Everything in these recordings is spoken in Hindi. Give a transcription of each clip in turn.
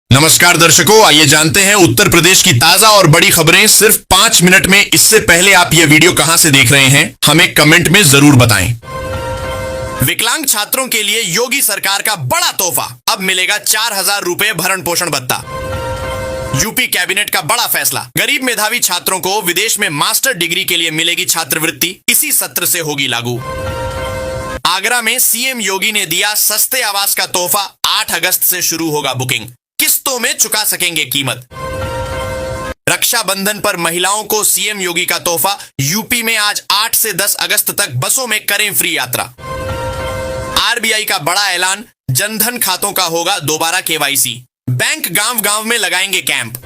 नमस्कार दर्शकों, आइए जानते हैं उत्तर प्रदेश की ताजा और बड़ी खबरें सिर्फ 5 मिनट में। इससे पहले आप यह वीडियो कहां से देख रहे हैं, हमें कमेंट में जरूर बताएं। विकलांग छात्रों के लिए योगी सरकार का बड़ा तोहफा, अब मिलेगा 4000 रुपए भरण पोषण भत्ता। यूपी कैबिनेट का बड़ा फैसला, गरीब मेधावी छात्रों को विदेश में मास्टर डिग्री के लिए मिलेगी छात्रवृत्ति, इसी सत्र से होगी लागू। आगरा में सीएम योगी ने दिया सस्ते आवास का तोहफा, 8 अगस्त से शुरू होगा बुकिंग, किस्तों में चुका सकेंगे कीमत। रक्षाबंधन पर महिलाओं को सीएम योगी का तोहफा, यूपी में आज 8 से 10 अगस्त तक बसों में करें फ्री यात्रा। आरबीआई का बड़ा ऐलान, जनधन खातों का होगा दोबारा केवाईसी, बैंक गांव गांव में लगाएंगे कैंप।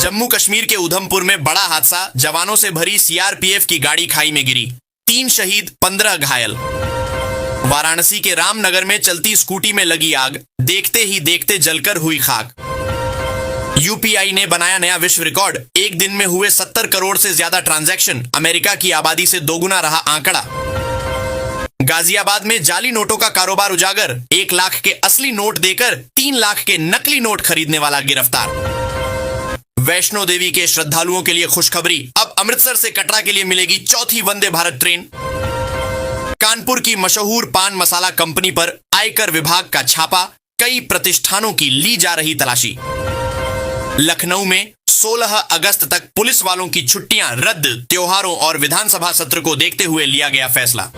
जम्मू कश्मीर के उधमपुर में बड़ा हादसा, जवानों से भरी सीआरपीएफ की गाड़ी खाई में गिरी, 3 शहीद 15 घायल। वाराणसी के रामनगर में चलती स्कूटी में लगी आग, देखते ही देखते जलकर हुई खाक। यूपीआई ने बनाया नया विश्व रिकॉर्ड, एक दिन में हुए 70 करोड़ से ज्यादा ट्रांजैक्शन, अमेरिका की आबादी से दोगुना रहा आंकड़ा। गाजियाबाद में जाली नोटों का कारोबार उजागर, 1 लाख के असली नोट देकर 3 लाख के नकली नोट खरीदने वाला गिरफ्तार। वैष्णो देवी के श्रद्धालुओं के लिए खुशखबरी, अब अमृतसर से कटरा के लिए मिलेगी 4थी वंदे भारत ट्रेन। कानपुर की मशहूर पान मसाला कंपनी पर आयकर विभाग का छापा, कई प्रतिष्ठानों की ली जा रही तलाशी। लखनऊ में 16 अगस्त तक पुलिस वालों की छुट्टियां रद्द, त्योहारों और विधानसभा सत्र को देखते हुए लिया गया फैसला।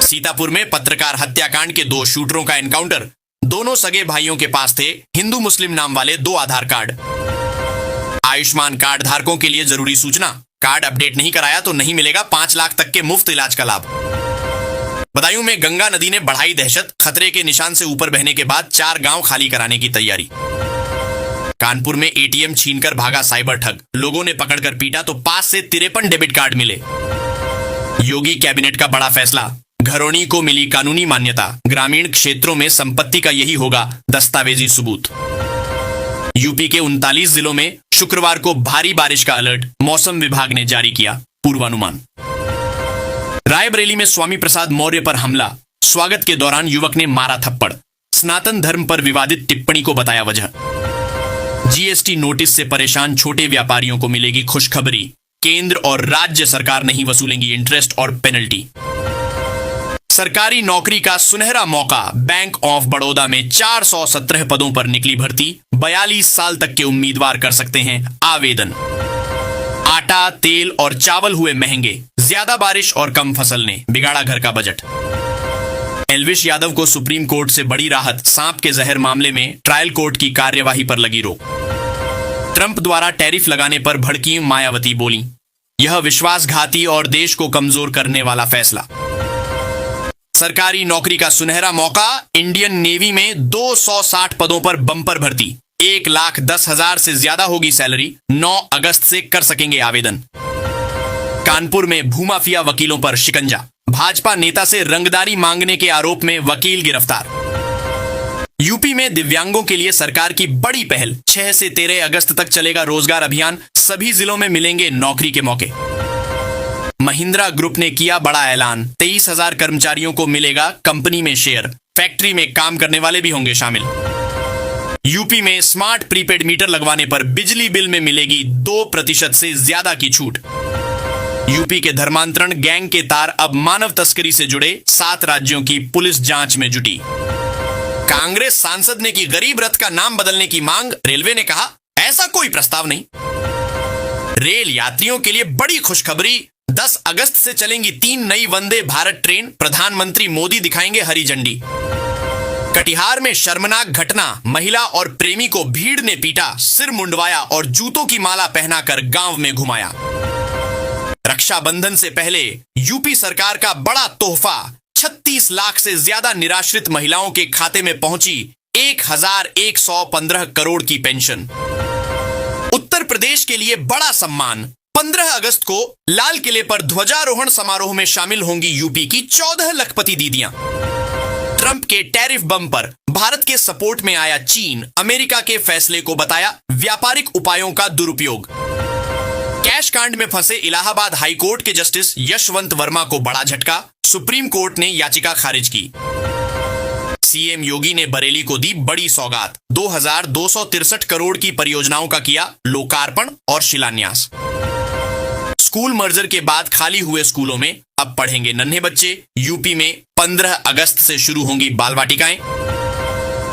सीतापुर में पत्रकार हत्याकांड के 2 शूटरों का एनकाउंटर, दोनों सगे भाइयों के पास थे हिंदू मुस्लिम नाम वाले 2 आधार कार्ड। आयुष्मान कार्ड धारकों के लिए जरूरी सूचना, कार्ड अपडेट नहीं कराया तो नहीं मिलेगा 5 लाख तक के मुफ्त इलाज का लाभ। बदायूं में गंगा नदी ने बढ़ाई दहशत, खतरे के निशान से ऊपर बहने के बाद 4 गांव खाली कराने की तैयारी। कानपुर में एटीएम छीनकर भागा साइबर ठग, लोगों ने पकड़कर पीटा तो पास से 53 डेबिट कार्ड मिले। योगी कैबिनेट का बड़ा फैसला, घरौनी को मिली कानूनी मान्यता, ग्रामीण क्षेत्रों में संपत्ति का यही होगा दस्तावेजी सबूत। यूपी के 39 जिलों में शुक्रवार को भारी बारिश का अलर्ट, मौसम विभाग ने जारी किया पूर्वानुमान। रायबरेली में स्वामी प्रसाद मौर्य पर हमला, स्वागत के दौरान युवक ने मारा थप्पड़, सनातन धर्म पर विवादित टिप्पणी को बताया वजह। जीएसटी नोटिस से परेशान छोटे व्यापारियों को मिलेगी खुशखबरी, केंद्र और राज्य सरकार नहीं वसूलेंगी इंटरेस्ट और पेनल्टी। सरकारी नौकरी का सुनहरा मौका, बैंक ऑफ बड़ौदा में 417 पदों पर निकली भर्ती, 42 साल तक के उम्मीदवार कर सकते हैं आवेदन। आटा, तेल और चावल हुए महंगे, ज्यादा बारिश और कम फसल ने बिगाड़ा घर का बजट। एल्विश यादव को सुप्रीम कोर्ट से बड़ी राहत, सांप के जहर मामले में ट्रायल कोर्ट की कार्यवाही पर लगी रोक। ट्रंप द्वारा टैरिफ लगाने पर भड़की मायावती बोली, यह विश्वासघाती और देश को कमजोर करने वाला फैसला। सरकारी नौकरी का सुनहरा मौका, इंडियन नेवी में 260 पदों पर बम्पर भर्ती, 1,10,000 से ज्यादा होगी सैलरी, 9 अगस्त से कर सकेंगे आवेदन। कानपुर में भूमाफिया वकीलों पर शिकंजा, भाजपा नेता से रंगदारी मांगने के आरोप में वकील गिरफ्तार। यूपी में दिव्यांगों के लिए सरकार की बड़ी पहल, 6 से 13 अगस्त तक चलेगा रोजगार अभियान, सभी जिलों में मिलेंगे नौकरी के मौके। महिंद्रा ग्रुप ने किया बड़ा ऐलान, 23,000 कर्मचारियों को मिलेगा कंपनी में शेयर, फैक्ट्री में काम करने वाले भी होंगे शामिल। यूपी में स्मार्ट प्रीपेड मीटर लगवाने पर बिजली बिल में मिलेगी 2% से ज्यादा की छूट। यूपी के धर्मांतरण गैंग के तार अब मानव तस्करी से जुड़े, 7 राज्यों की पुलिस जांच में जुटी। कांग्रेस सांसद ने की गरीब रथ का नाम बदलने की मांग, रेलवे ने कहा ऐसा कोई प्रस्ताव नहीं। रेल यात्रियों के लिए बड़ी खुशखबरी, 10 अगस्त से चलेंगी 3 नई वंदे भारत ट्रेन, प्रधानमंत्री मोदी दिखाएंगे हरी झंडी। कटिहार में शर्मनाक घटना, महिला और प्रेमी को भीड़ ने पीटा, सिर मुंडवाया और जूतों की माला पहनाकर गांव में घुमाया। रक्षाबंधन से पहले यूपी सरकार का बड़ा तोहफा, 36 लाख से ज्यादा निराश्रित महिलाओं के खाते में पहुंची 1115 करोड़ की पेंशन। उत्तर प्रदेश के लिए बड़ा सम्मान, 15 अगस्त को लाल किले पर ध्वजारोहण समारोह में शामिल होंगी यूपी की 14 लखपति दीदियां। ट्रंप के टैरिफ बम पर भारत के सपोर्ट में आया चीन, अमेरिका के फैसले को बताया व्यापारिक उपायों का दुरुपयोग। कैश कांड में फंसे इलाहाबाद हाईकोर्ट के जस्टिस यशवंत वर्मा को बड़ा झटका, सुप्रीम कोर्ट ने याचिका खारिज की। सीएम योगी ने बरेली को दी बड़ी सौगात। 2263 करोड़ की परियोजनाओं का किया लोकार्पण और शिलान्यास। स्कूल मर्जर के बाद खाली हुए स्कूलों में अब पढ़ेंगे नन्हे बच्चे। यूपी में 15 अगस्त से शुरू होंगी बाल वाटिकाएं।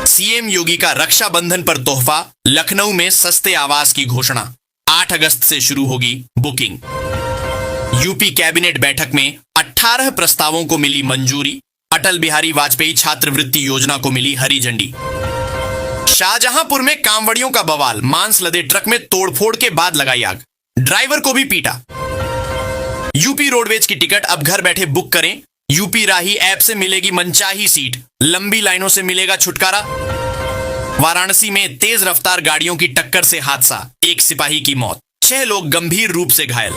सीएम योगी का रक्षाबंधन पर तोहफा। लखनऊ में सस्ते आवास की घोषणा। 8 अगस्त से शुरू होगी बुकिंग। यूपी कैबिनेट बैठक में 18 प्रस्तावों को मिली मंजूरी। अटल बिहारी वाजपेयी छात्रवृत्ति योजना को मिली हरी झंडी। शाहजहांपुर में कांवड़ियों का बवाल। मांस लदे ट्रक में तोड़फोड़ के बाद लगाई आग। ड्राइवर को भी पीटा। यूपी रोडवेज की टिकट अब घर बैठे बुक करें। यूपी राही ऐप से मिलेगी मनचाही सीट। लंबी लाइनों से मिलेगा छुटकारा। वाराणसी में तेज रफ्तार गाड़ियों की टक्कर से हादसा। एक सिपाही की मौत, 6 लोग गंभीर रूप से घायल।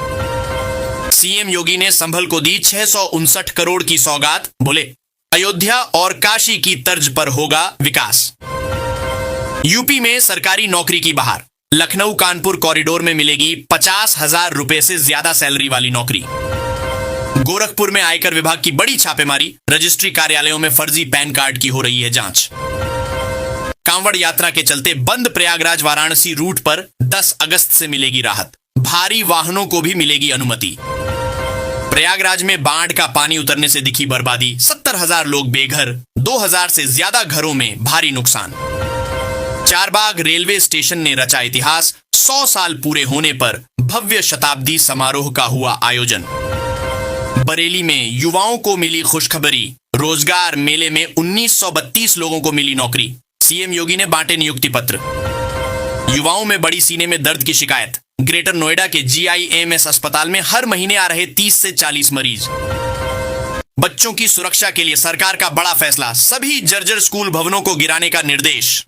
सीएम योगी ने संभल को दी 659 करोड़ की सौगात। बोले अयोध्या और काशी की तर्ज पर होगा विकास। यूपी में सरकारी नौकरी की बहार। लखनऊ कानपुर कॉरिडोर में मिलेगी 50,000 रुपए से ज्यादा सैलरी वाली नौकरी। गोरखपुर में आयकर विभाग की बड़ी छापेमारी। रजिस्ट्री कार्यालयों में फर्जी पैन कार्ड की हो रही है जांच। कांवड़ यात्रा के चलते बंद प्रयागराज वाराणसी रूट पर 10 अगस्त से मिलेगी राहत। भारी वाहनों को भी मिलेगी अनुमति। प्रयागराज में बाढ़ का पानी उतरने से दिखी बर्बादी। 70,000 लोग बेघर। 2,000 से ज्यादा घरों में भारी नुकसान। चारबाग रेलवे स्टेशन ने रचा इतिहास। 100 साल पूरे होने पर भव्य शताब्दी समारोह का हुआ आयोजन। बरेली में युवाओं को मिली खुशखबरी। रोजगार मेले में 1932 लोगों को मिली नौकरी। सीएम योगी ने बांटे नियुक्ति पत्र। युवाओं में बड़ी सीने में दर्द की शिकायत। ग्रेटर नोएडा के GIMS अस्पताल में हर महीने आ रहे 30 से 40 मरीज। बच्चों की सुरक्षा के लिए सरकार का बड़ा फैसला। सभी जर्जर स्कूल भवनों को गिराने का निर्देश।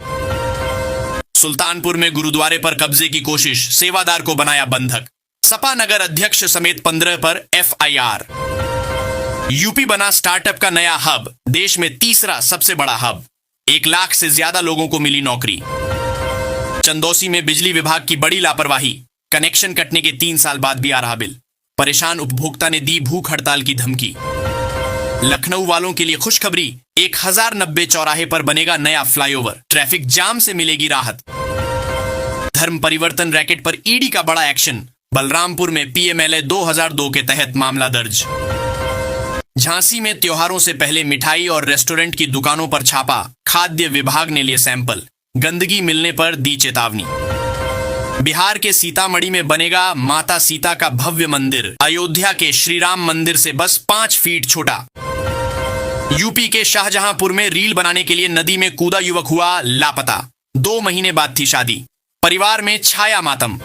सुल्तानपुर में गुरुद्वारे पर कब्जे की कोशिश। सेवादार को बनाया बंधक। सपा नगर अध्यक्ष समेत 15 पर FIR। यूपी बना स्टार्टअप का नया हब। देश में तीसरा सबसे बड़ा हब। 1 लाख से ज्यादा लोगों को मिली नौकरी। चंदौसी में बिजली विभाग की बड़ी लापरवाही। कनेक्शन कटने के 3 साल बाद भी आ रहा बिल। परेशान उपभोक्ता ने दी भूख हड़ताल की धमकी। लखनऊ वालों के लिए खुशखबरी। 1090 चौराहे पर बनेगा नया फ्लाईओवर। ट्रैफिक जाम से मिलेगी राहत। धर्म परिवर्तन रैकेट पर ईडी का बड़ा एक्शन। बलरामपुर में PMLA 2002 के तहत मामला दर्ज। झांसी में त्योहारों से पहले मिठाई और रेस्टोरेंट की दुकानों पर छापा। खाद्य विभाग ने लिए सैंपल। गंदगी मिलने पर दी चेतावनी। बिहार के सीतामढ़ी में बनेगा माता सीता का भव्य मंदिर। अयोध्या के श्री राम मंदिर से बस 5 फीट छोटा। यूपी के शाहजहांपुर में रील बनाने के लिए नदी में कूदा युवक हुआ लापता। 2 महीने बाद थी शादी। परिवार में छाया मातम।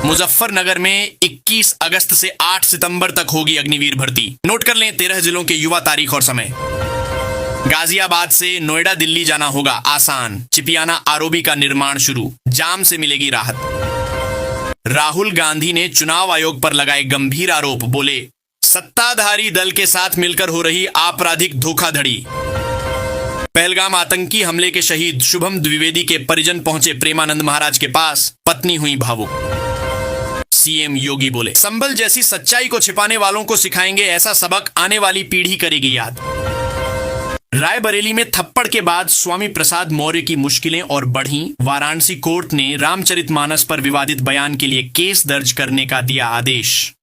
मुजफ्फरनगर में 21 अगस्त से 8 सितंबर तक होगी अग्निवीर भर्ती। नोट कर लें 13 जिलों के युवा तारीख और समय। गाजियाबाद से नोएडा दिल्ली जाना होगा आसान। चिपियाना ROB का निर्माण शुरू। जाम से मिलेगी राहत। राहुल गांधी ने चुनाव आयोग पर लगाए गंभीर आरोप। बोले सत्ताधारी दल के साथ मिलकर हो रही आपराधिक धोखाधड़ी। पहलगाम आतंकी हमले के शहीद शुभम द्विवेदी के परिजन पहुंचे प्रेमानंद महाराज के पास। पत्नी हुई भावुक। सीएम योगी बोले संभल जैसी सच्चाई को छिपाने वालों को सिखाएंगे ऐसा सबक आने वाली पीढ़ी करेगी याद। रायबरेली में थप्पड़ के बाद स्वामी प्रसाद मौर्य की मुश्किलें और बढ़ीं। वाराणसी कोर्ट ने रामचरितमानस पर विवादित बयान के लिए केस दर्ज करने का दिया आदेश।